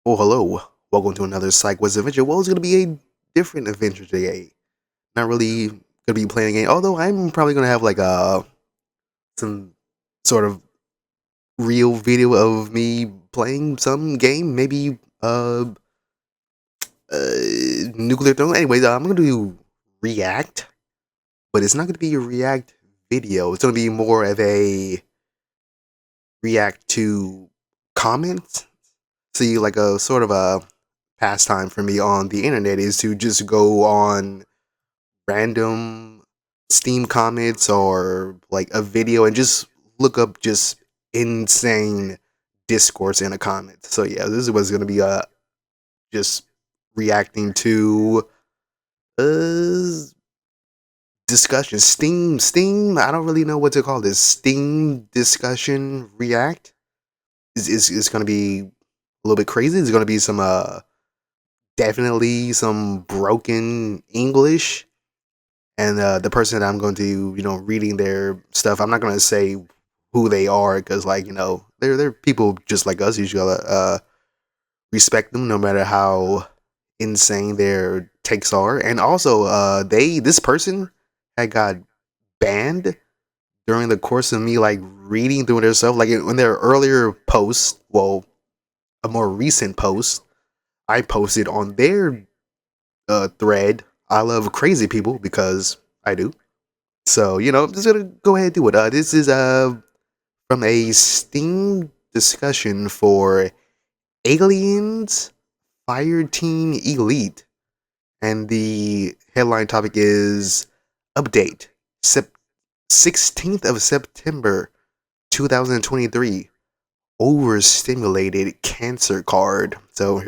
Oh, hello. Welcome to another Sidekuest adventure. Well, it's going to be a different adventure today. Not really going to be playing a game, although I'm probably going to have like some sort of real video of me playing some game, maybe Nuclear Throne. Anyways, I'm going to do React, but it's not going to be a React video. It's going to be more of a React to comments. See, like a sort of a pastime for me on the internet is to just go on random Steam comments or like a video and just look up just insane discourse in a comment. So yeah, this is what's gonna be just reacting to uh discussion. Steam, I don't really know what to call this. Steam discussion react is gonna be a little bit crazy. There's gonna be some definitely some broken English. And the person that I'm going to, reading their stuff, I'm not going to say who they are because, like, they're people just like us. You should respect them no matter how insane their takes are. And also, this person had got banned during the course of me like reading through their stuff. Like in their earlier posts, well, a more recent post I posted on their thread. I love crazy people because I do. So, I'm just gonna go ahead and do it. This is from a Steam discussion for Aliens Fire Team Elite. And the headline topic is Update 16th of September 2023. Overstimulated cancer card. So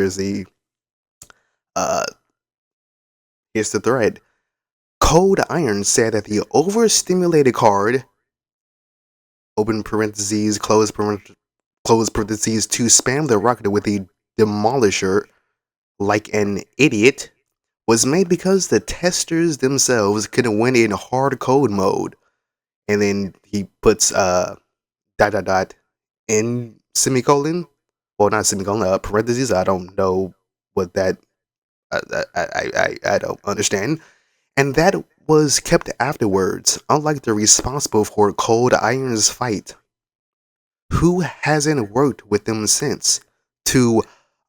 uh here's the thread. Cold Iron said that the overstimulated card, open parentheses, close parentheses, to spam the rocket with the demolisher like an idiot was made because the testers themselves couldn't win in hard code mode. And then he puts dot dot dot in semicolon, well not semicolon, parentheses. I don't know what that I don't understand. And that was kept afterwards, unlike the responsible for Cold Iron's fight, who hasn't worked with them since to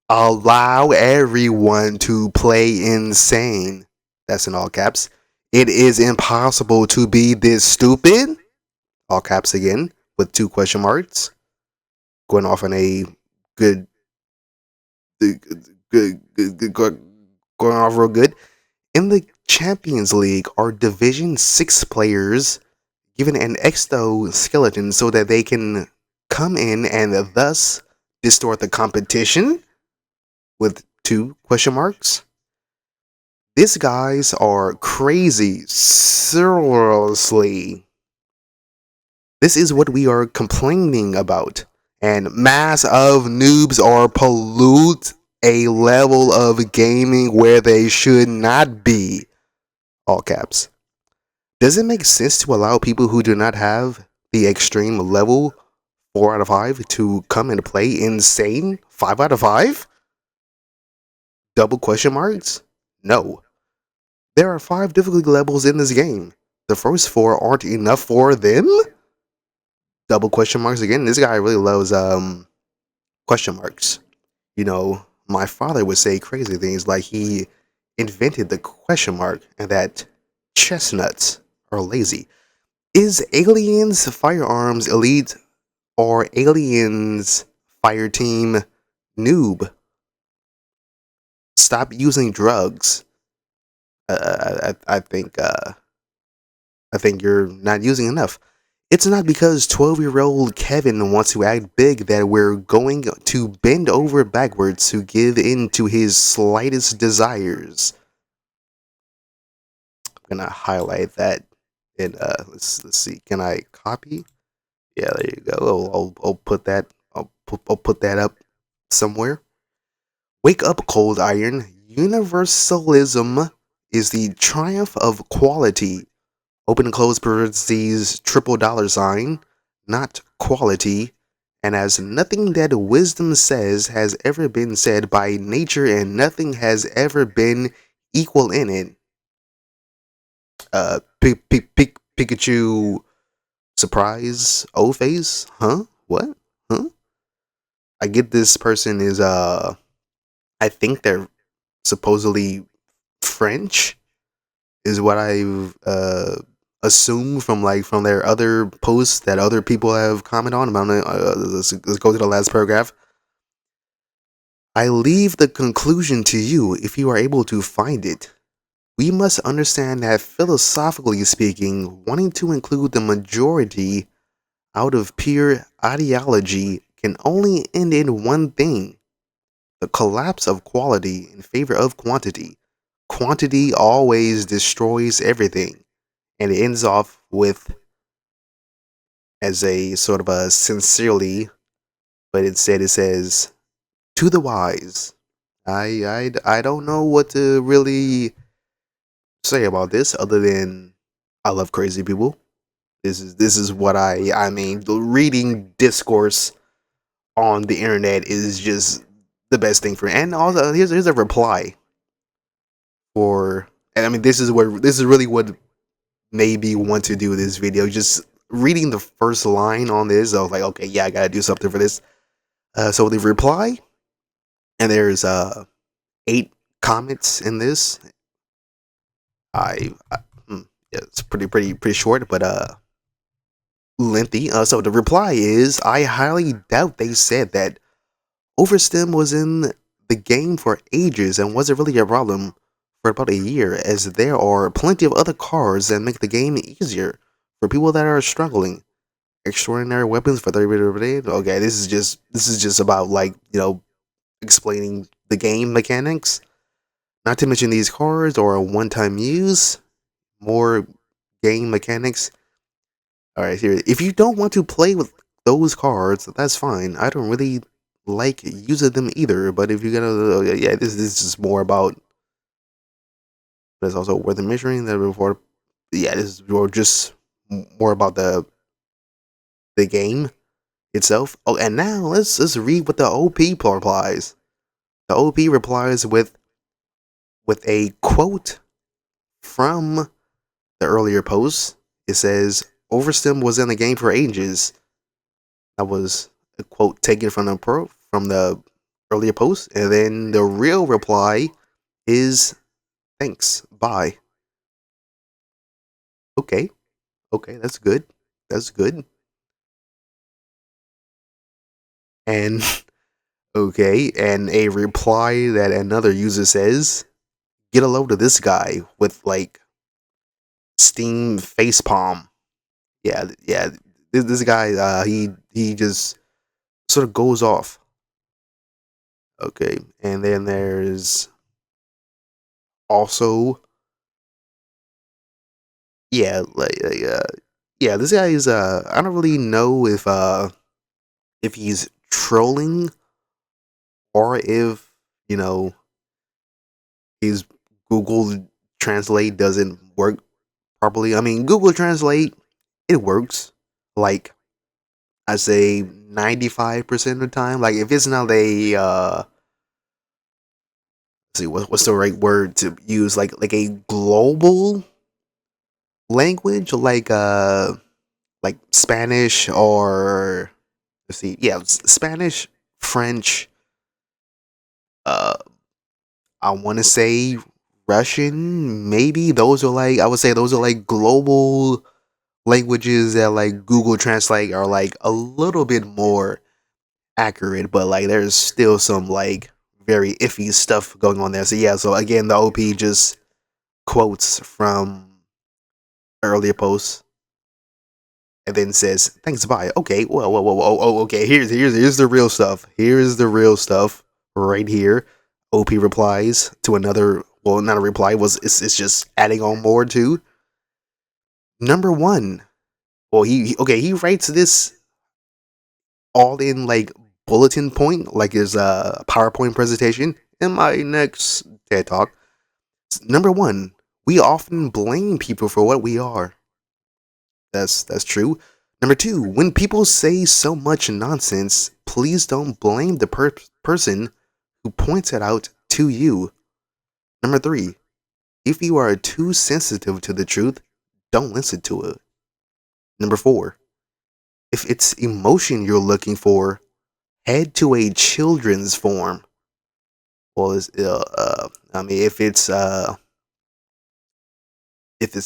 allow everyone to play insane. That's in all caps. It is impossible to be this stupid. All caps again, with two question marks. Going off on a good, going off real good. In the Champions League, are Division 6 players given an exoskeleton so that they can come in and thus distort the competition? With two question marks. These guys are crazy. Seriously. This is what we are complaining about. And mass of noobs are pollute a level of gaming where they should not be. All caps. Does it make sense to allow people who do not have the extreme level 4 out of 5 to come and play insane 5 out of 5? Double question marks? No. There are 5 difficulty levels in this game. The first 4 aren't enough for them? Double question marks again. This guy really loves question marks. My father would say crazy things like he invented the question mark and that chestnuts are lazy. Is Aliens Firearms Elite or Aliens Fire Team Noob? Stop using drugs. I think you're not using enough. It's not because 12-year-old Kevin wants to act big that we're going to bend over backwards to give in to his slightest desires. I'm gonna highlight that and let's see. Can I copy? Yeah, there you go. I'll put that. I'll put that up somewhere. Wake up, Cold Iron. Universalism is the triumph of quality. Open and close parentheses, triple dollar sign, not quality. And as nothing that wisdom says has ever been said by nature, and nothing has ever been equal in it. Pikachu surprise O face? Huh? What? Huh? I get this person is I think they're supposedly French is what I've assumed from from their other posts that other people have commented on. Let's go to the last paragraph. I leave the conclusion to you if you are able to find it. We must understand that philosophically speaking, wanting to include the majority out of pure ideology can only end in one thing: the collapse of quality in favor of quantity. Quantity always destroys everything. And it ends off with, as a sort of a sincerely, but instead it says, to the wise. I don't know what to really say about this other than I love crazy people. This is what I mean. The reading discourse on the internet is just the best thing for. And also here's a reply for. And I mean this is really what made me want to do this video. Just reading the first line on this, I was like, okay, yeah, I gotta do something for this. So the reply, and there's 8 comments in this. I yeah, it's pretty short, but lengthy. So the reply is, I highly doubt they said that Overstim was in the game for ages and wasn't really a problem for about a year, as there are plenty of other cards that make the game easier for people that are struggling. Extraordinary weapons for 30 minutes. Okay, this is just about explaining the game mechanics. Not to mention these cards are a one-time use. More game mechanics. All right, here. If you don't want to play with those cards, that's fine. I don't really like using them either. But if you're gonna, yeah, this is more about. But it's also worth mentioning that before. Yeah, this is just more about the game itself. Oh, and now let's read what the OP replies. The OP replies with a quote from the earlier post. It says, Overstim was in the game for ages. That was a quote taken from the earlier post. And then the real reply is, thanks, bye. Okay. Okay, that's good. That's good. And okay, and a reply that another user says, get a load of this guy with Steam facepalm. Yeah, yeah. This guy, he just sort of goes off. Okay, and then there's also, yeah, yeah. This guy is I don't really know if he's trolling or if his Google Translate doesn't work properly. I mean, Google Translate, it works. Like I say 95% of the time. Like if it's not a let's see what's the right word to use, like a global language, like Spanish, or let's see, yeah, Spanish, French, uh I want to say Russian, maybe. Those are I would say those are global languages that Google Translate are a little bit more accurate, but there's still some very iffy stuff going on there. So yeah, so again, the OP just quotes from earlier posts and then says, "Thanks, bye." Okay, whoa, okay. Here's the real stuff. Here's the real stuff right here. OP replies to another. Well, not a reply. It's just adding on more to number one. Well, he writes this all in bulletin point, like his PowerPoint presentation in my next TED talk. Number one, we often blame people for what we are. That's true. Number two, when people say so much nonsense, please don't blame the person who points it out to you. Number three, if you are too sensitive to the truth, don't listen to it. Number four, if it's emotion you're looking for, head to a children's forum. Well, I mean, if it's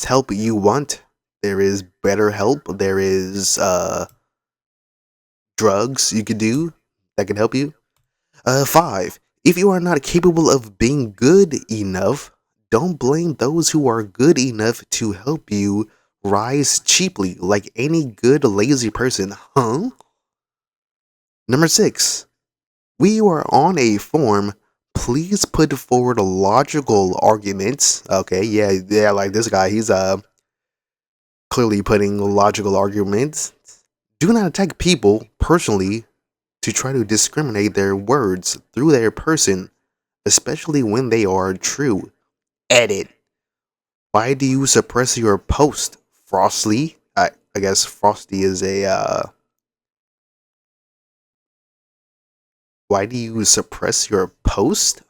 help you want, there is better help. There is drugs you could do that can help you. Five, if you are not capable of being good enough, don't blame those who are good enough to help you rise cheaply like any good lazy person, huh? Number six, we are on a forum. Please put forward logical arguments. Okay, yeah, like this guy, he's clearly putting logical arguments. Do not attack people personally to try to discriminate their words through their person, especially when they are true. Edit. Why do you suppress your post, Frosty? I guess Frosty is a. Why do you suppress your post?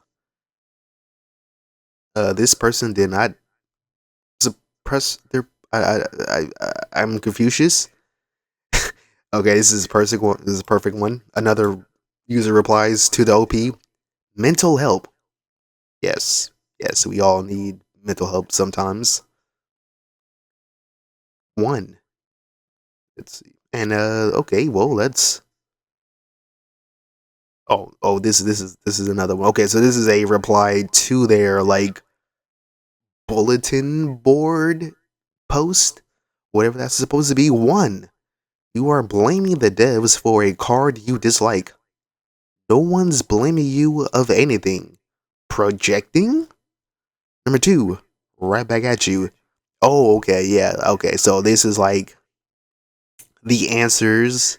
This person did not suppress their. I'm Confucius. Okay, this is perfect one. This is a perfect one. Another user replies to the OP. Mental help. Yes, yes, we all need mental help sometimes. One. Let's see. And okay, well, let's. Oh, this is another one. Okay, so this is a reply to their like bulletin board post, whatever that's supposed to be. One. You are blaming the devs for a card you dislike. No one's blaming you of anything. Projecting? Number two, right back at you. Oh, okay, yeah, okay. So this is like the answers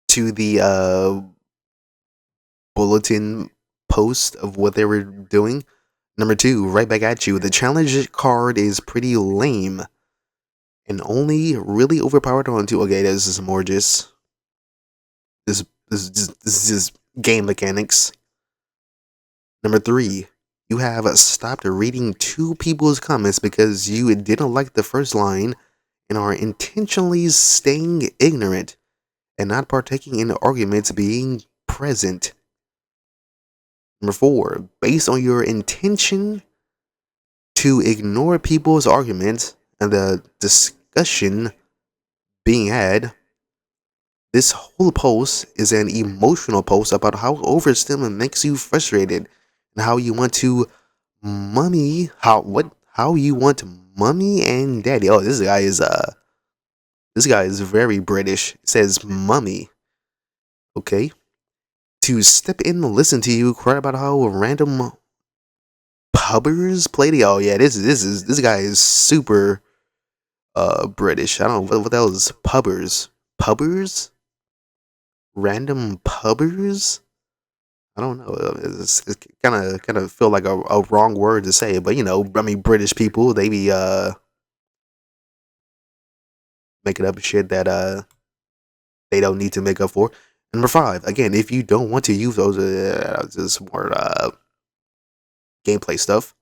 to the bulletin post of what they were doing. Number two, right back at you. The challenge card is pretty lame and only really overpowered on two. Okay, this is more just this is just game mechanics. Number three, you have stopped reading two people's comments because you didn't like the first line and are intentionally staying ignorant and not partaking in the arguments being present. Number four, based on your intention to ignore people's arguments and the discussion being had, this whole post is an emotional post about how overstimulation makes you frustrated and how you want to how you want mummy and daddy. Oh, this guy is very British. It says mummy. Okay. To step in and listen to you cry about how random pubbers play the. Oh yeah, this guy is super British. I don't know what that was. Pubbers, random pubbers. I don't know. It's kind of feel like a wrong word to say, but you know, I mean, British people they be making up shit that they don't need to make up for. Number five, again, if you don't want to use those, just more gameplay stuff.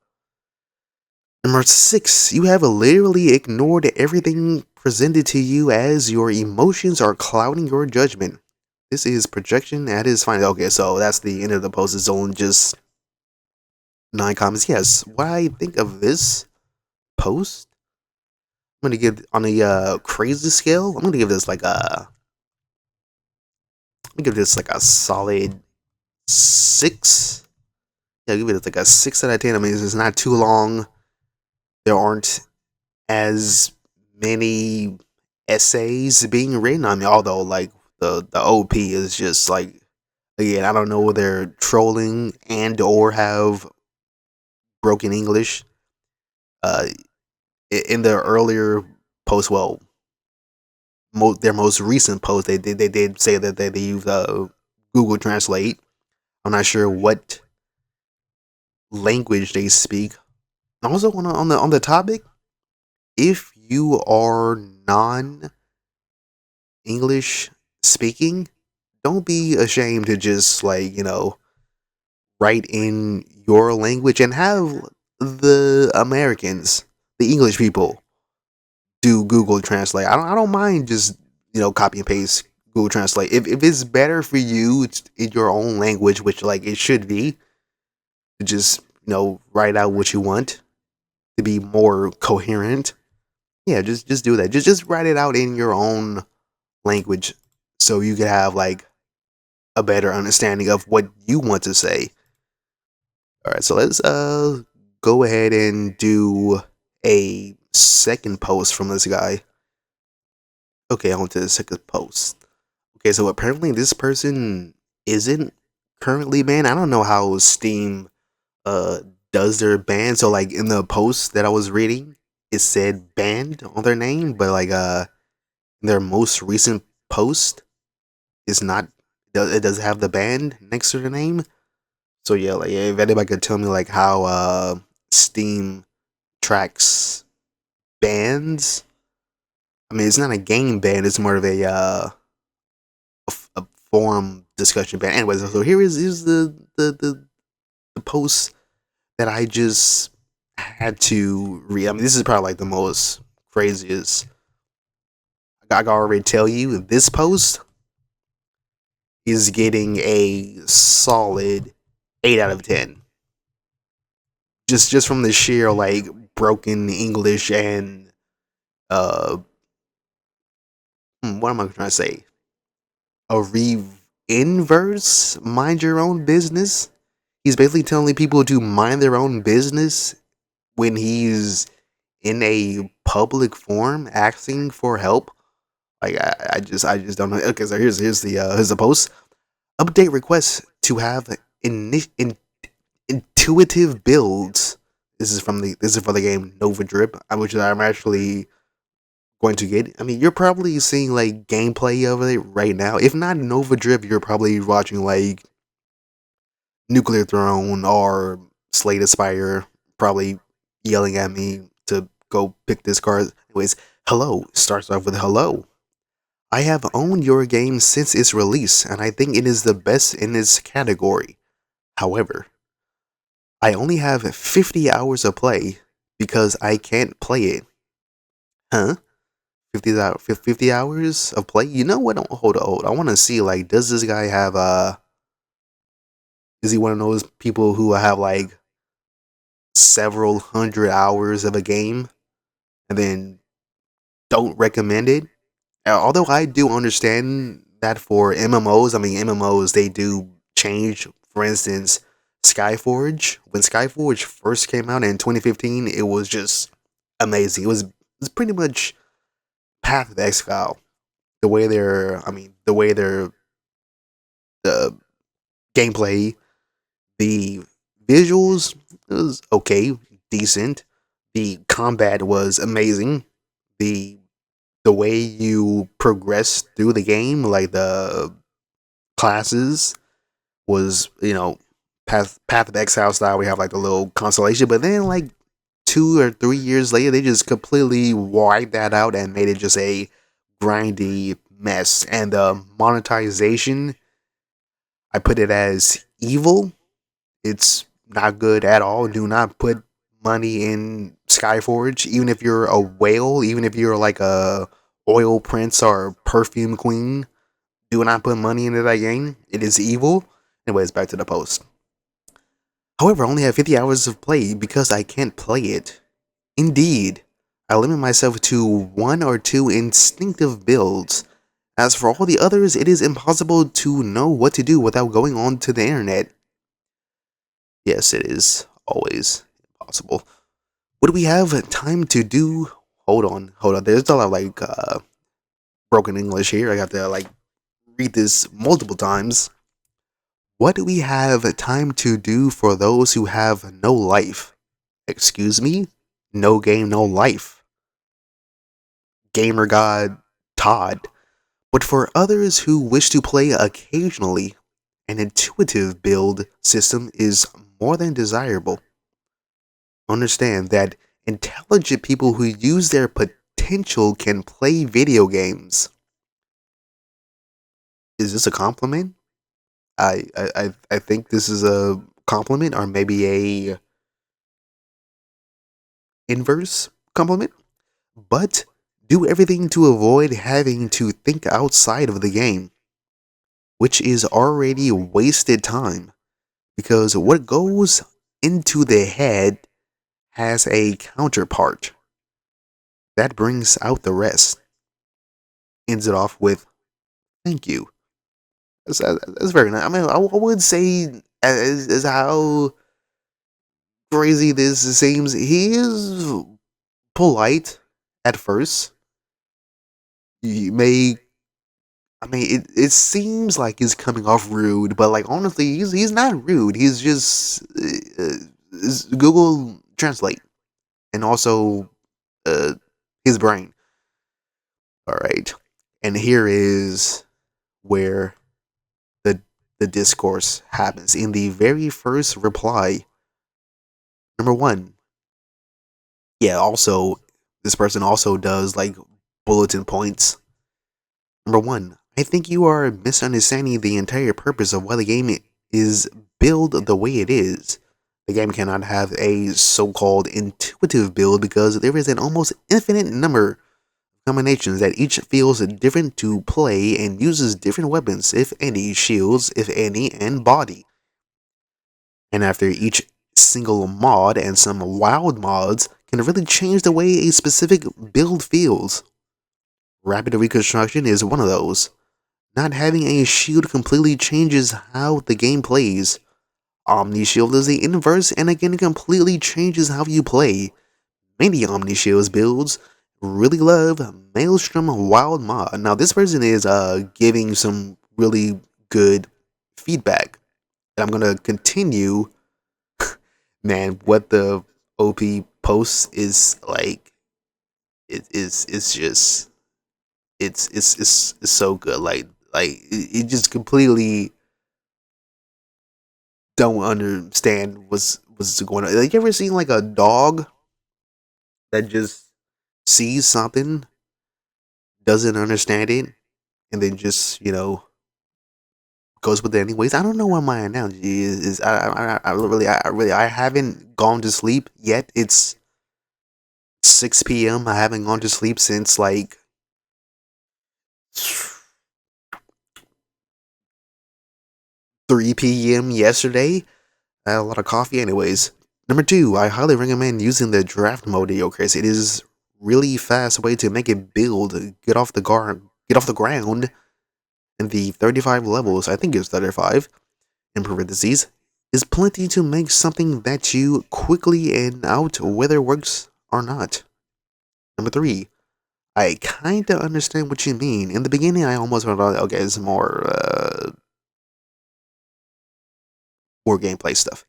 Number six, you have literally ignored everything presented to you as your emotions are clouding your judgment. This is projection at its finest. Okay, so that's the end of the post. It's only just 9 comments. Yes, what I think of this post, I'm gonna give on a crazy scale. I'm gonna give this like a solid 6. Yeah, I'll give it like a 6 out of 10. I mean, it's not too long. There aren't as many essays being written. I mean, although like the OP is just like again, I don't know whether they're trolling and or have broken English. Uh, in their earlier post, well, their most recent post, they did say that they use Google Translate. I'm not sure what language they speak. Also on the topic, if you are non English speaking, don't be ashamed to just like, write in your language and have the Americans, the English people, do Google Translate. I don't mind just, copy and paste Google Translate. If it's better for you in your own language, which like it should be, to just, write out what you want to be more coherent. Yeah, just do that. Just write it out in your own language so you can have like a better understanding of what you want to say. All right, so let's go ahead and do a second post from this guy. Okay, on to the second post. Okay, so apparently this person isn't currently banned. I don't know how Steam uh does their ban. So like in the post that I was reading, it said banned on their name, but like their most recent post is not. It does have the band next to the name. So yeah, like if anybody could tell me like how Steam tracks bans. I mean, it's not a game ban; it's more of a forum discussion ban. Anyways, so here's the post that I just had to read. I mean, this is probably like the most craziest. I can already tell you this post is getting a solid 8 out of 10. Just from the sheer like broken English and uh what am I trying to say? A inverse mind your own business. He's basically telling people to mind their own business when he's in a public forum asking for help. Like I just don't know. Okay, so here's the post. Update requests to have intuitive builds. This is for the game Nova Drip, which I'm actually going to get. I mean, you're probably seeing like gameplay of it right now. If not Nova Drip, you're probably watching like Nuclear Throne or Slate Aspire, probably yelling at me to go pick this card. Anyways, hello starts off with hello. I have owned your game since its release, and I think it is the best in its category. However, I only have 50 hours of play because I can't play it. Huh? 50 hours of play? You know what? Hold on. I want to see, like, does this guy have, is he one of those people who have, like, several hundred hours of a game and then don't recommend it? Although I do understand that for MMOs, I mean, MMOs, they do change. For instance, Skyforge. When Skyforge first came out in 2015, it was just amazing. It was pretty much Path of Exile. The way their the gameplay, the visuals was okay, decent. The combat was amazing. The the way you progress through the game, like the classes, was Path of Exile style. We have like the little constellation, but then like 2 or 3 years later, they just completely wiped that out and made it just a grindy mess. And the monetization, I put it as evil. It's not good at all. Do not put money in Skyforge, even if you're a whale, even if you're like a oil prince or perfume queen. Do not put money into that game. It is evil. Anyways, back to the post. However, I only have 50 hours of play because I can't play it. Indeed, I limit myself to one or two instinctive builds. As for all the others, it is impossible to know what to do without going on to the internet. Yes, it is always impossible. What do we have time to do? Hold on. There's a lot of like broken English here. I got to like read this multiple times. What do we have time to do for those who have no life? Excuse me? No game, no life. Gamer God Todd. But for others who wish to play occasionally, an intuitive build system is more than desirable. Understand that intelligent people who use their potential can play video games. Is this a compliment? I think this is a compliment, or maybe a inverse compliment. But do everything to avoid having to think outside of the game, which is already wasted time. Because what goes into the head has a counterpart that brings out the rest. Ends it off with thank you. That's very nice. I mean, I would say as how crazy this seems, he is polite at first. You may, I mean, it seems like he's coming off rude, but like honestly, he's not rude. He's just Google Translate and also uh, his brain. All right, and here is where the the discourse happens in the very first reply. Number one, yeah. Also, this person also does like bulletin points. Number one, I think you are misunderstanding the entire purpose of why the game is built the way it is. The game cannot have a so called intuitive build because there is an almost infinite number of combinations that each feels different to play and uses different weapons, if any, shields, if any, and body. And after each single mod and some wild mods can really change the way a specific build feels. Rapid reconstruction is one of those. Not having a shield completely changes how the game plays. Omni Shield is the inverse and again completely changes how you play. Many Omni Shields builds really love Maelstrom Wild Mod. Now this person is giving some really good feedback. And I'm gonna continue. Man, what the OP posts is like it's just it's so good. Like it just completely don't understand what's going on. Like you ever seen like a dog that just sees something, doesn't understand it, and then just goes with it anyways? I don't know what my analogy is. I haven't gone to sleep yet. It's 6 p.m. I haven't gone to sleep since like 3 p.m. yesterday. I had a lot of coffee, anyways. Number two, I highly recommend using the draft mode in your case. It is really fast way to make it build, get off the ground in the 35 levels. I think it's 35 in parentheses. Is plenty to make something that you quickly and out whether it works or not. Number three, I kinda understand what you mean. In the beginning, I almost thought, okay, it's more gameplay stuff.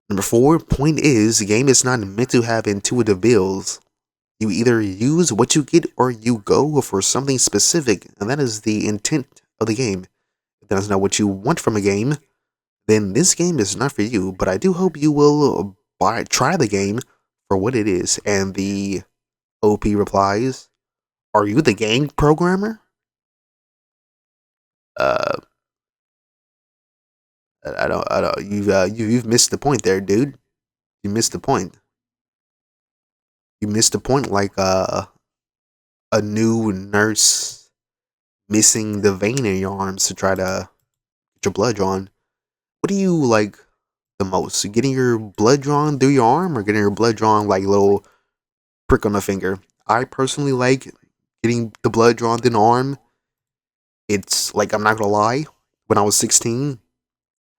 Number four, point is, the game is not meant to have intuitive builds. You either use what you get or you go for something specific, and that is the intent of the game. If that's not what you want from a game, then this game is not for you. But I do hope you will try the game for what it is. And the OP replies, "Are you the game programmer?" Uh, I don't. You've missed the point there, dude. You missed the point. You missed the point like a new nurse missing the vein in your arms to try to get your blood drawn. What do you like the most? Getting your blood drawn through your arm or getting your blood drawn like a little prick on the finger? I personally like getting the blood drawn through the arm. It's like, I'm not gonna lie, when I was 16,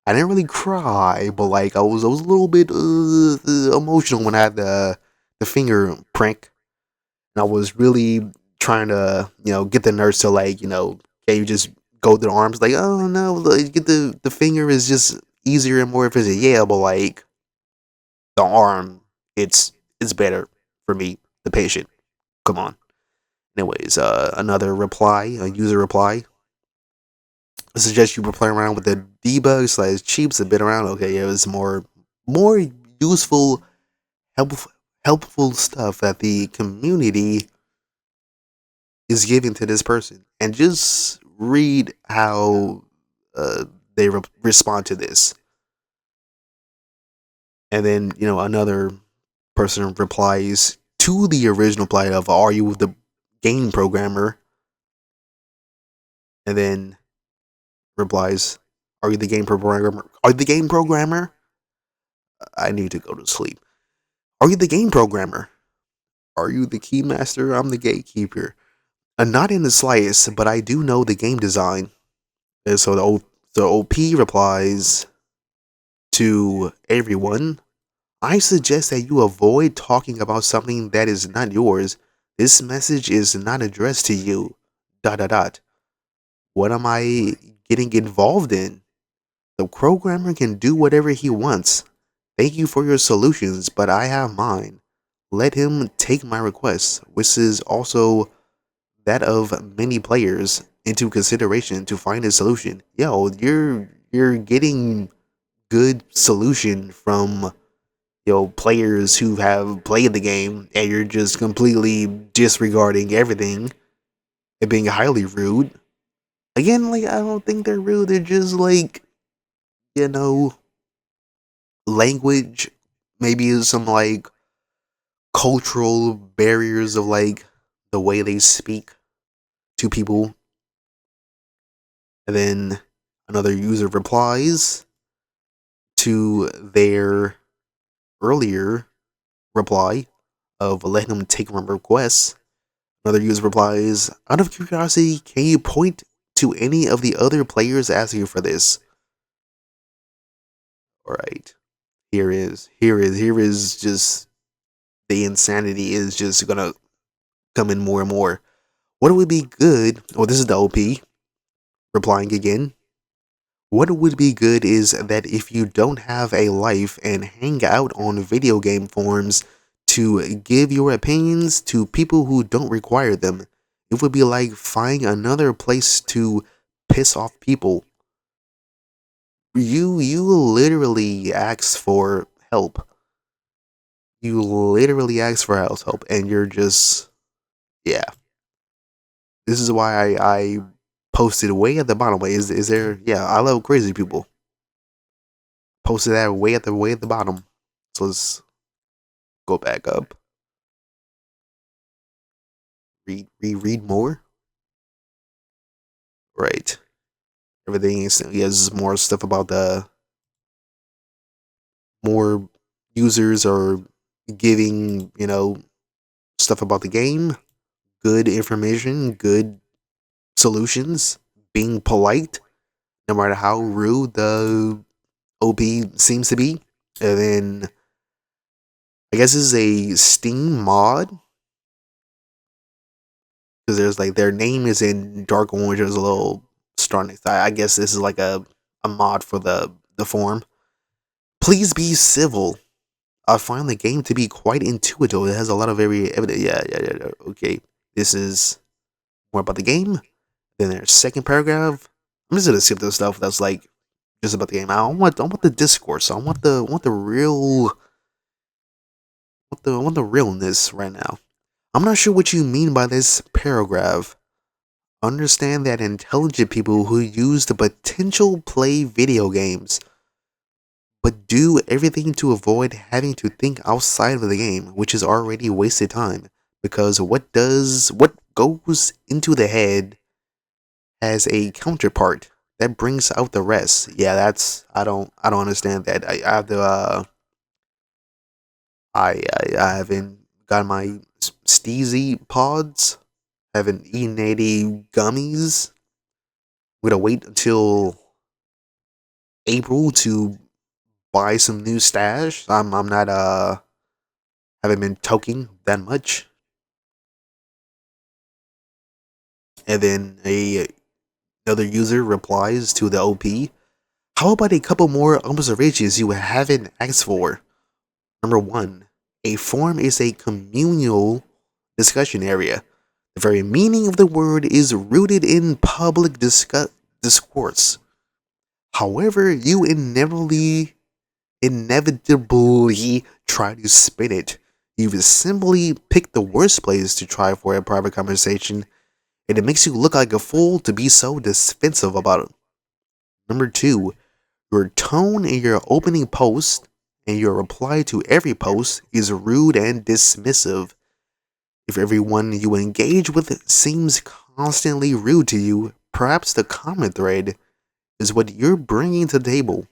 I didn't really cry, but like I was a little bit emotional when I had the finger prick. And I was really trying to, get the nurse to like, can you just go to the arms? Like, oh no, like, get the finger is just easier and more efficient. Yeah, but like the arm, it's better for me, the patient. Come on. Anyways, another reply, a user reply. I suggest you play around with the debug slash cheats a bit around. Okay, yeah, it's more useful, helpful helpful stuff that the community is giving to this person. And just read how uh, they respond to this. And then, another person replies to the original reply of, "Are you the game programmer?" And then replies, "Are you the game programmer? Are you the game programmer?" I need to go to sleep. "Are you the game programmer? Are you the keymaster? I'm the gatekeeper." Not in the slightest, but I do know the game design. And so the OP replies to everyone, "I suggest that you avoid talking about something that is not yours. This message is not addressed to you. Dot dot dot. What am I getting involved in? The programmer can do whatever he wants. Thank you for your solutions, but I have mine. Let him take my request, which is also that of many players, into consideration to find a solution." Yo, you're getting good solution from players who have played the game, and you're just completely disregarding everything and being highly rude. Again, like, I don't think they're rude. They're just like, you know, language. Maybe some like cultural barriers of like the way they speak to people. And then another user replies to their earlier reply of letting them take my requests. Another user replies, "Out of curiosity, can you point to any of the other players asking for this?" Alright. Here is just the insanity is just gonna come in more and more. What would be good? Well, this is the OP replying again. "What would be good is that if you don't have a life and hang out on video game forums to give your opinions to people who don't require them. It would be like finding another place to piss off people. You literally asked for help. You literally asked for help, and you're just, yeah. This is why I posted way at the bottom. Wait, is there? Yeah, I love crazy people. Posted that way at the bottom. So let's go back up. Read more. Right. Everything is, yeah. This is more stuff about the more users are giving stuff about the game, good information, good solutions, being polite, no matter how rude the OP seems to be. And then I guess this is a Steam mod because there's like their name is in dark orange. There's a little star next to it. I guess this is like a mod for the form. "Please be civil. I find the game to be quite intuitive. It has a lot of very evident." Yeah. Okay, this is more about the game. Then there's second paragraph. I'm just gonna skip this stuff that's like just about the game. I want the discourse. I want the real I want the realness right now. "I'm not sure what you mean by this paragraph. Understand that intelligent people who use the potential play video games, but do everything to avoid having to think outside of the game, which is already wasted time. Because what goes into the head has a counterpart that brings out the rest." Yeah, that's I don't understand that. I have to I haven't got my Steezy pods. Haven't eaten any gummies. I'm gonna wait until April to buy some new stash. I'm not haven't been toking that much. And then another user replies to the OP, "How about a couple more observations you haven't asked for? Number one, a forum is a communal discussion area. The very meaning of the word is rooted in public discourse. However, you inevitably try to spin it. You've simply picked the worst place to try for a private conversation. and it makes you look like a fool to be so defensive about it. Number two, your tone in your opening post and your reply to every post is rude and dismissive. If everyone you engage with seems constantly rude to you, perhaps the comment thread is what you're bringing to the table.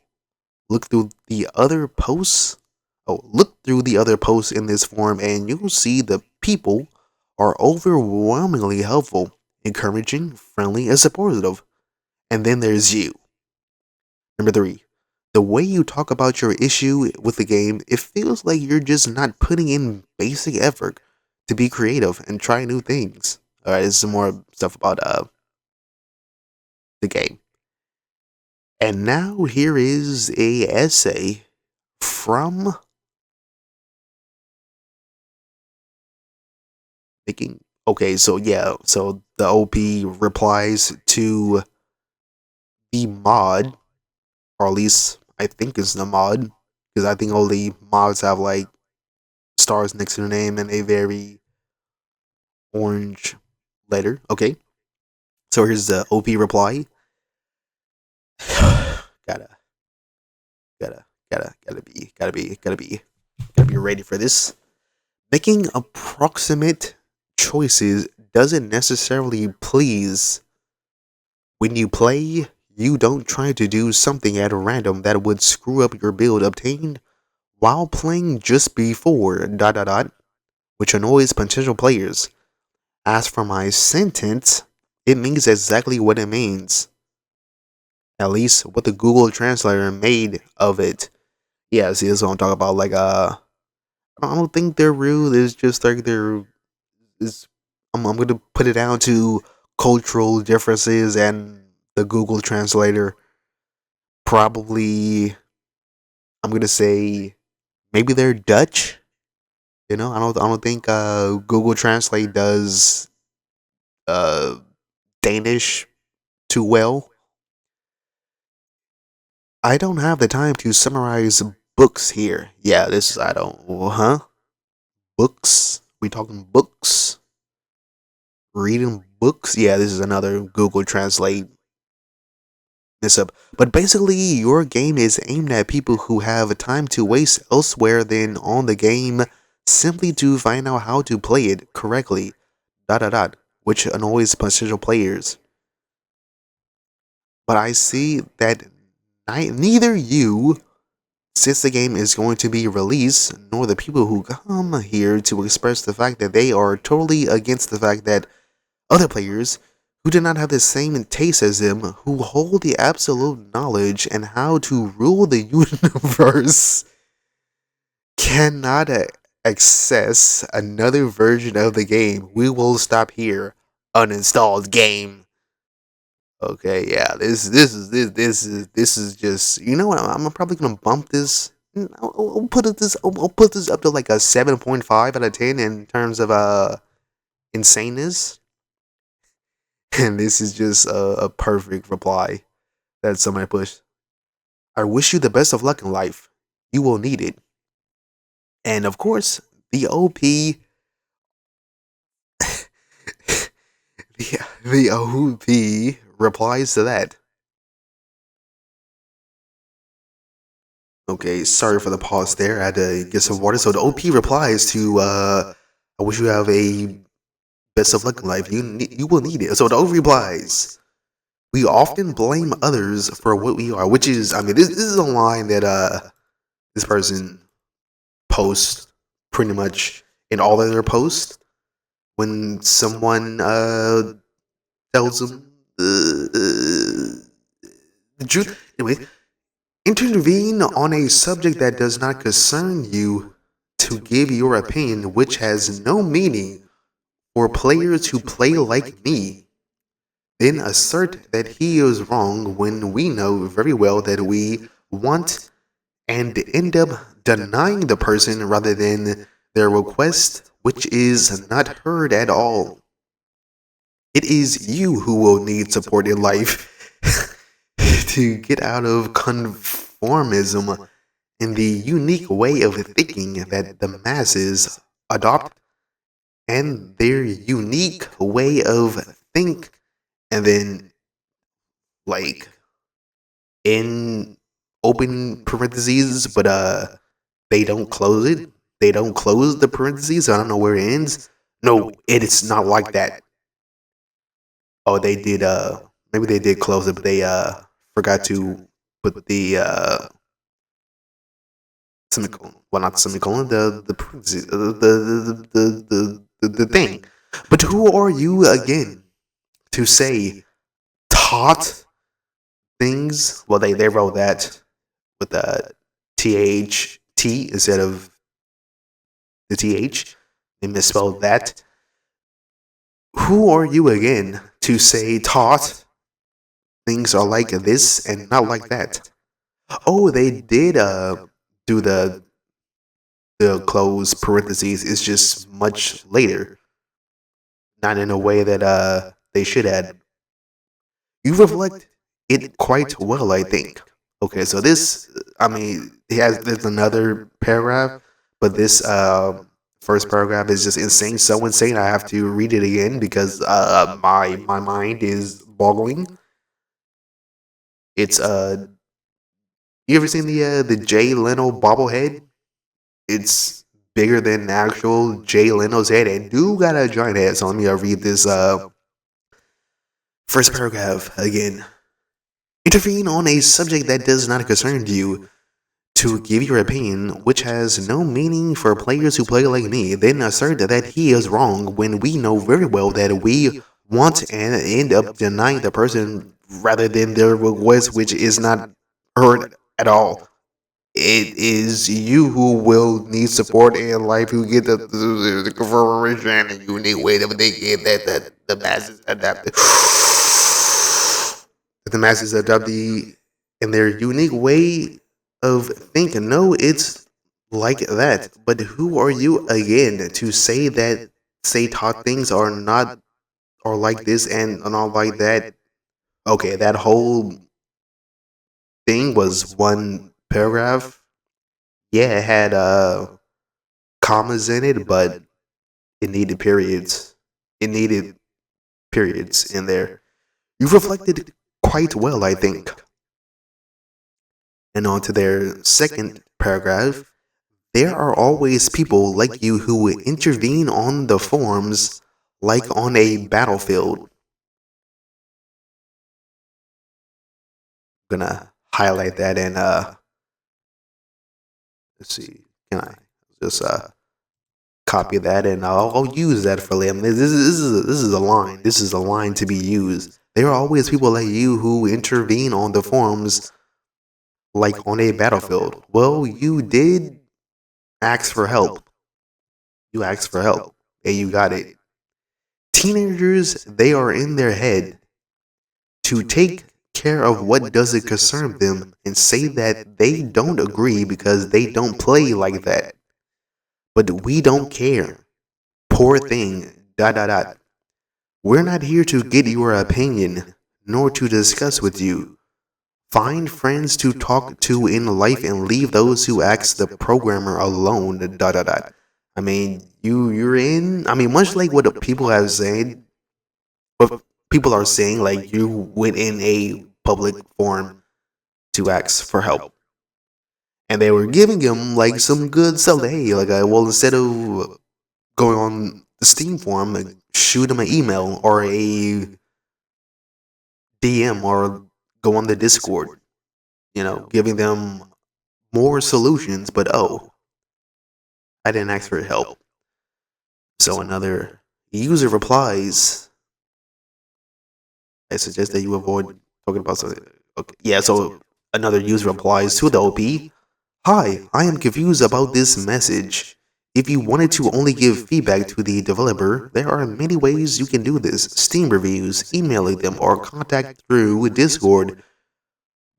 Look through the other posts. Look through the other posts in this forum, and you'll see the people are overwhelmingly helpful, encouraging, friendly, and supportive. And then there's you. Number three, the way you talk about your issue with the game, it feels like you're just not putting in basic effort to be creative and try new things. Alright, this is some more stuff about the game. And now here is a essay from making. Okay, so yeah, so the OP replies to the mod, or at least I think it's the mod, because I think all the mods have like stars next to their name and a very orange letter. Okay, so here's the OP reply. gotta, gotta be ready for this. Making approximate choices doesn't necessarily please. When you play, you don't try to do something at random that would screw up your build obtained while playing just before ... which annoys potential players. As for my sentence, it means exactly what it means. At least what the Google Translator made of it. Yeah, see, that's what I'm talking about. Like, I don't think they're rude. It's just like is. I'm gonna put it down to cultural differences and the Google Translator. Probably, I'm gonna say maybe they're Dutch. You know, I don't think Google Translate does uh Danish too well. I don't have the time to summarize books here. Yeah, this is I don't books. We talking books? Reading books? Yeah, this is another Google Translate this up. But basically, your game is aimed at people who have time to waste elsewhere than on the game simply to find out how to play it correctly. ... Which annoys potential players. But I see that neither you, since the game is going to be released, nor the people who come here to express the fact that they are totally against the fact that other players who do not have the same taste as them, who hold the absolute knowledge and how to rule the universe, cannot access another version of the game. We will stop here. Uninstalled game. Okay, yeah, this is just, you know what, I'm probably gonna bump this. I'll put this up to like a 7.5 out of 10 in terms of insaneness. And this is just a perfect reply that somebody pushed. I wish you the best of luck in life. You will need it. And of course, the OP, the OP replies to that. Okay, sorry for the pause there. I had to get some water. So the OP replies to, I wish you have a best of luck in life. You will need it. So the OP replies, we often blame others for what we are, which is, I mean, this is a line that this person posts pretty much in all of their posts when someone tells them the truth. Anyway, intervene on a subject that does not concern you to give your opinion, which has no meaning for players who play like me. Then assert that he is wrong when we know very well that we want, and end up denying the person rather than their request, which is not heard at all. It is you who will need support in life to get out of conformism and the unique way of thinking that the masses adopt, and their unique way of think, and then like in open parentheses, but they don't close it. They don't close the parentheses. I don't know where it ends. No, it's not like that. Oh, they did. Maybe they did close it, but they forgot to put the semicolon. Well, not the semicolon. The parentheses. The thing. But who are you again to say taught things? Well, they wrote that with the THT instead of the TH. They misspelled that. Who are you again to say taught things are like this and not like that? Oh, they did do the close parentheses. It's just much later, not in a way that they should have. You reflect it quite well, I think. Okay, so this, I mean, there's another paragraph, but this first paragraph is just insane, so insane. I have to read it again because my mind is boggling. It's you ever seen the Jay Leno bobblehead? It's bigger than actual Jay Leno's head, and dude got a giant head. So let me read this first paragraph again. Intervene on a subject that does not concern you to give your opinion, which has no meaning for players who play like me, then assert that he is wrong when we know very well that we want and end up denying the person rather than their request, which is not heard at all. It is you who will need support in life who get the confirmation and you need way to they get that the masses adapt the masses adopt in their unique way of thinking. No, it's like that. But who are you again to say that say taught things are not or like this and not like that? Okay, that whole thing was one paragraph. Yeah, it had commas in it, but it needed periods. It needed periods in there. You reflected quite well, I think. And on to their second paragraph. There are always people like you who intervene on the forums like on a battlefield. I'm gonna highlight that and let's see. Can I just copy that and I'll use that for them. This is a line. This is a line to be used. There are always people like you who intervene on the forums like on a battlefield. Well, you did ask for help. You asked for help and you got it. Teenagers, they are in their head to take care of what doesn't concern them and say that they don't agree because they don't play like that. But we don't care. Poor thing. Dot dot dot. We're not here to get your opinion, nor to discuss with you. Find friends to talk to in life and leave those who ask the programmer alone. Dot dot dot. I mean, you're in. I mean, much like what people have said, what people are saying, like you went in a public forum to ask for help, and they were giving him like some good stuff. Hey, like, well, instead of going on the Steam forum, like, shoot him an email or a DM or go on the Discord. You know, giving them more solutions. But oh, I didn't ask for help. So another user replies. I suggest that you avoid talking about something. Okay. Yeah, so another user replies to the OP. Hi, I am confused about this message. If you wanted to only give feedback to the developer, there are many ways you can do this. Steam reviews, emailing them, or contact through Discord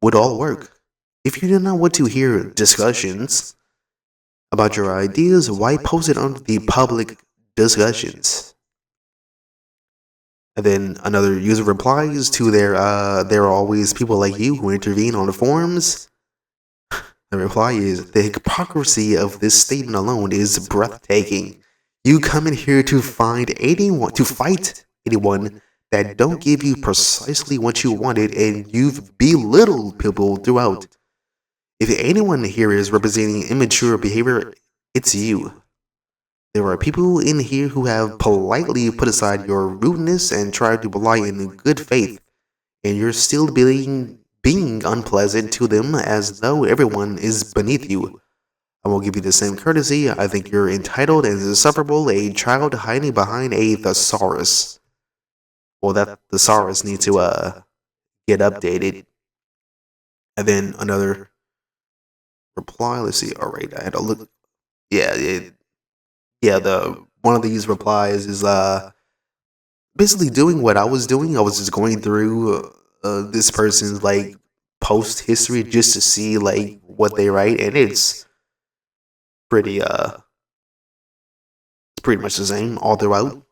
would all work. If you do not want to hear discussions about your ideas, why post it on the public discussions? And then another user replies to there are always people like you who intervene on the forums. The reply is, the hypocrisy of this statement alone is breathtaking. You come in here to fight anyone that don't give you precisely what you wanted, and you've belittled people throughout. If anyone here is representing immature behavior, it's you. There are people in here who have politely put aside your rudeness and tried to lie in good faith, and you're still being unpleasant to them as though everyone is beneath you. I won't give you the same courtesy. I think you're entitled and insufferable, a child hiding behind a thesaurus. Well, that thesaurus needs to get updated. And then another reply. Let's see. All right, I had to look. Yeah, yeah. The one of these replies is basically doing what I was doing. I was just going through this person's like post history just to see like what they write, and pretty it's pretty much the same all throughout.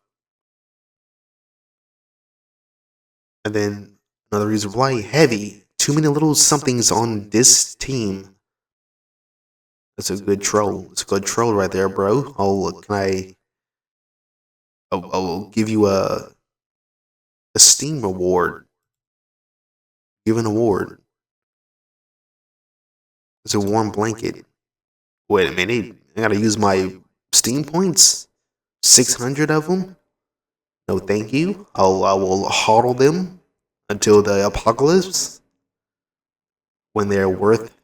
And then another reason why heavy. Too many little somethings on this team. That's a good troll. It's a good troll right there, bro. Oh, can I? I'll give you a Steam award. Give an award. It's a warm blanket. Wait a minute. I gotta use my Steam points. 600 of them. No, thank you. I will hodl them until the apocalypse when they're worth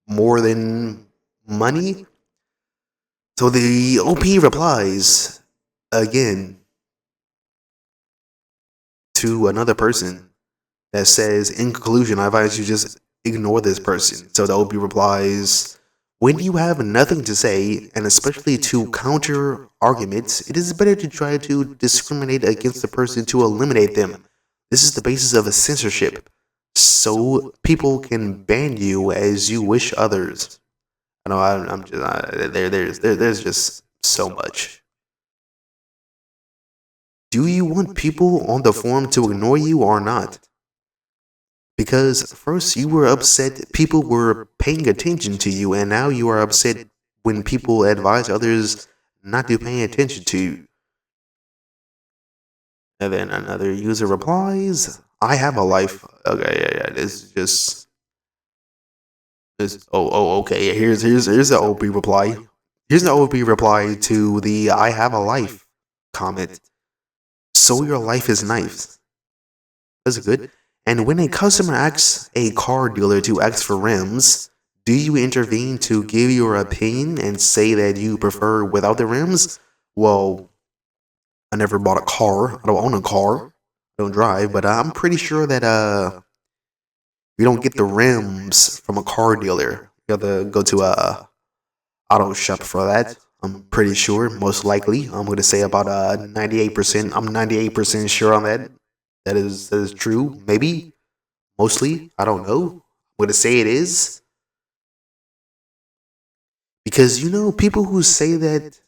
more than money. So the OP replies again to another person that says, in conclusion, I advise you just ignore this person. So the OP replies, when you have nothing to say, and especially to counter arguments, it is better to try to discriminate against the person to eliminate them. This is the basis of a censorship, so people can ban you as you wish others. I know I'm just there's just so much. Do you want people on the forum to ignore you or not? Because first you were upset people were paying attention to you, and now you are upset when people advise others not to pay attention to you. And then another user replies, I have a life. Okay, yeah, this is just this. Okay. Here's the OP reply. Here's the OP reply to the I have a life comment. So your life is nice. That's good. And when a customer asks a car dealer to ask for rims, do you intervene to give your opinion and say that you prefer without the rims? Well, I never bought a car. I don't own a car. I don't drive, but I'm pretty sure that you don't get the rims from a car dealer. You have to go to a auto shop for that. I'm pretty sure, most likely. I'm going to say about 98%. I'm 98% sure on that. That is true. Maybe, mostly. I don't know. I'm going to say it is. Because people who say that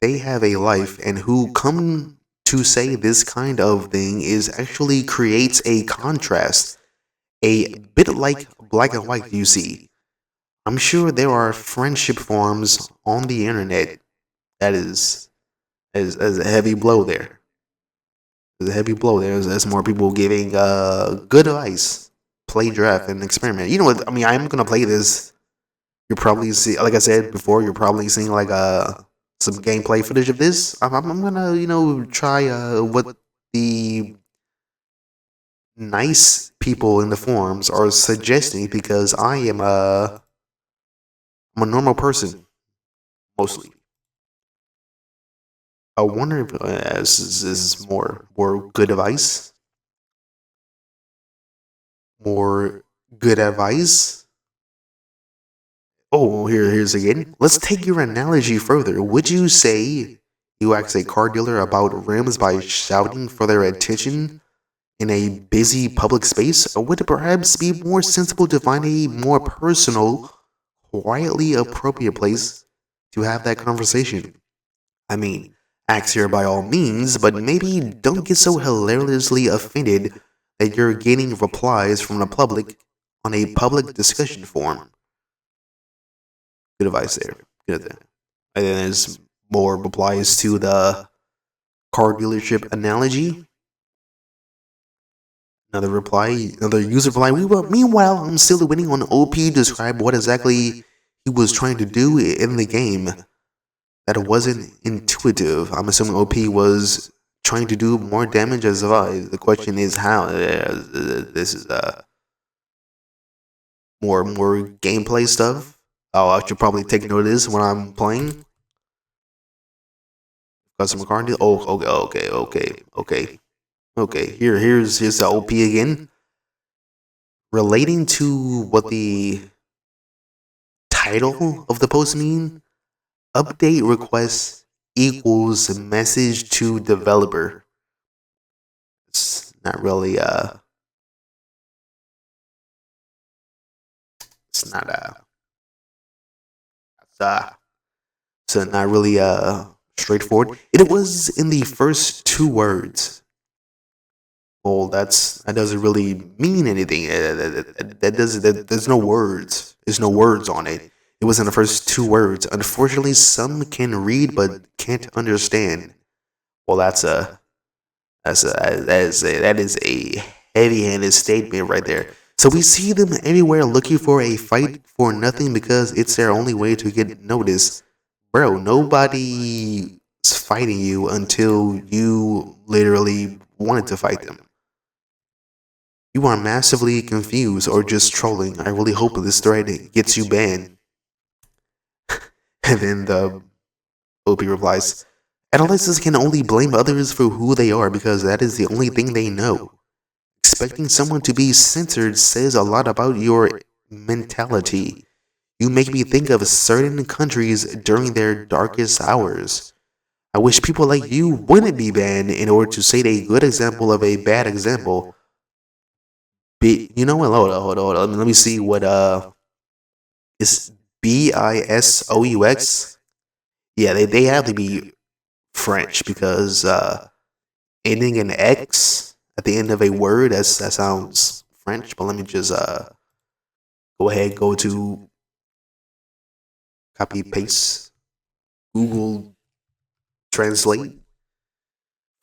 they have a life and who come to say this kind of thing is actually creates a contrast, a bit like black and white you see. I'm sure there are friendship forums on the internet that is a heavy blow there. There's a heavy blow there. There's more people giving good advice. Play draft and experiment. You know what? I mean, I'm gonna play this. You're probably see, like I said before, you're probably seeing like some gameplay footage of this. I'm gonna try what the nice people in the forums are suggesting because I'm a normal person mostly. I wonder if this is more good advice, more good advice. Oh, here's again. Let's take your analogy further. Would you say you ask a car dealer about rims by shouting for their attention in a busy public space, or would it perhaps be more sensible to find a more personal, quietly appropriate place to have that conversation? I mean, ask here by all means, but maybe don't get so hilariously offended that you're getting replies from the public on a public discussion forum. Good advice there. Good there. And then there's more replies to the car dealership analogy. Another user reply. Meanwhile, I'm still waiting on OP to describe what exactly he was trying to do in the game. That it wasn't intuitive. I'm assuming OP was trying to do more damage as well. The question is how. This is more gameplay stuff. Oh, I should probably take notice when I'm playing. Customer card deal. Oh, okay. Here's the OP again. Relating to what the title of the post mean, update request equals message to developer. It's not really it's not so not really straightforward. It was in the first two words. Well, that doesn't really mean anything. There's no words. There's no words on it. It was in the first two words. Unfortunately, some can read but can't understand. Well, that is a heavy-handed statement right there. So we see them everywhere looking for a fight for nothing because it's their only way to get noticed. Bro, nobody's fighting you until you literally wanted to fight them. You are massively confused or just trolling. I really hope this thread gets you banned. And then the OP replies, adolescents can only blame others for who they are because that is the only thing they know. Expecting someone to be censored says a lot about your mentality. You make me think of certain countries during their darkest hours. I wish people like you wouldn't be banned in order to set a good example of a bad example. You know what? Hold on. Let me see what is BISOUX. Yeah, they have to be French because ending in X at the end of a word that sounds French. But let me just go ahead, go to copy paste Google Translate.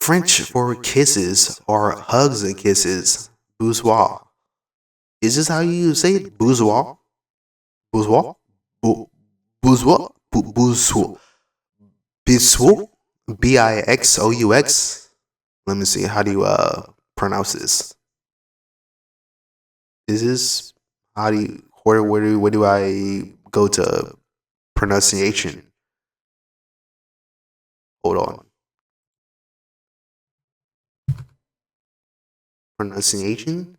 French for kisses or hugs and kisses. Bourgeois. Is this how you say it? Bourgeois? Bourgeois? Bourgeois? Bourgeois? Bisou? BIXOUX? Let me see. How do you pronounce this? Is this how do you where do I go to pronunciation? Hold on. Pronunciation?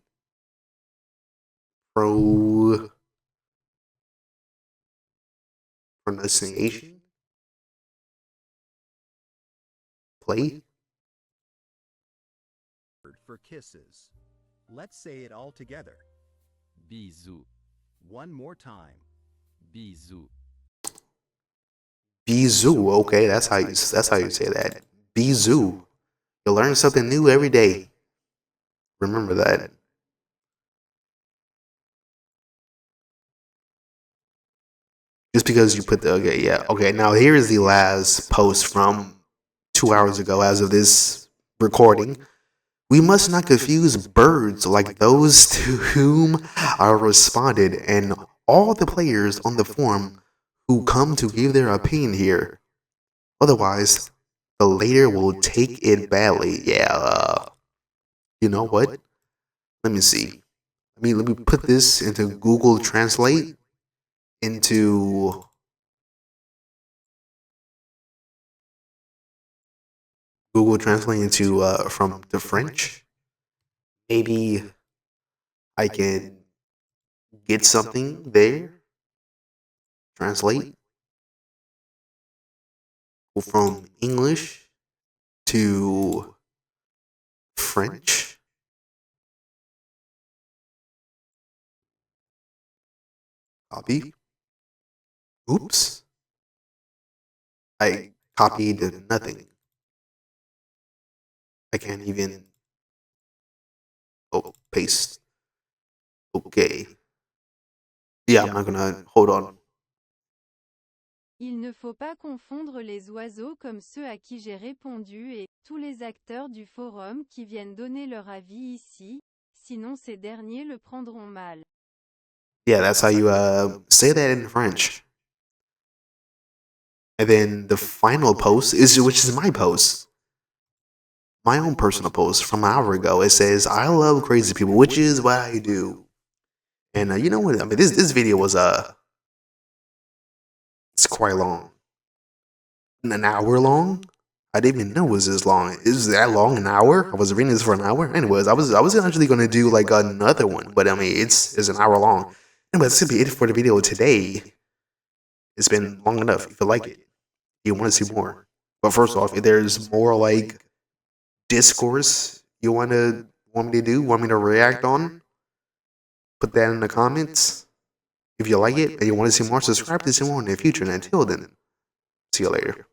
Pro pronunciation? Play? For kisses. Let's say it all together. Bisous. One more time. Bisous. Bisou. Okay, that's how you say that. Bisou. You learn something new every day. Remember that. Just because you put the okay, yeah. Okay, now here is the last post from 2 hours ago as of this recording. We must not confuse birds like those to whom I responded and all the players on the forum who come to give their opinion here. Otherwise, the later will take it badly. Yeah, you know what? Let me see. Let me put this into Google Translate into from the French. Maybe I can get something there. Translate from English to French. Copy. Oops. I copied nothing. I can't even. Oh, paste. Okay. Yeah, I'm not gonna. Hold on. Il ne faut pas confondre les oiseaux comme ceux à qui j'ai répondu et tous les acteurs du forum qui viennent donner leur avis ici. sinon ces derniers le prendront mal. Yeah, that's how you say that in French. And then the final post which is my post. My own personal post from an hour ago. It says, "I love crazy people," which is what I do. And you know what? I mean, this video was it's quite long, an hour long. I didn't even know it was this long. It was that long, an hour. I was reading this for an hour. Anyways, I was actually gonna do like another one, but I mean, it's an hour long. Anyways, that's gonna be it for the video today. It's been long enough. If you like it, you want to see more. But first off, if there's more like discourse you want me to do, want me to react on, put that in the comments. If you like it and you want to see more, subscribe to see more in the future. And until then, see you later.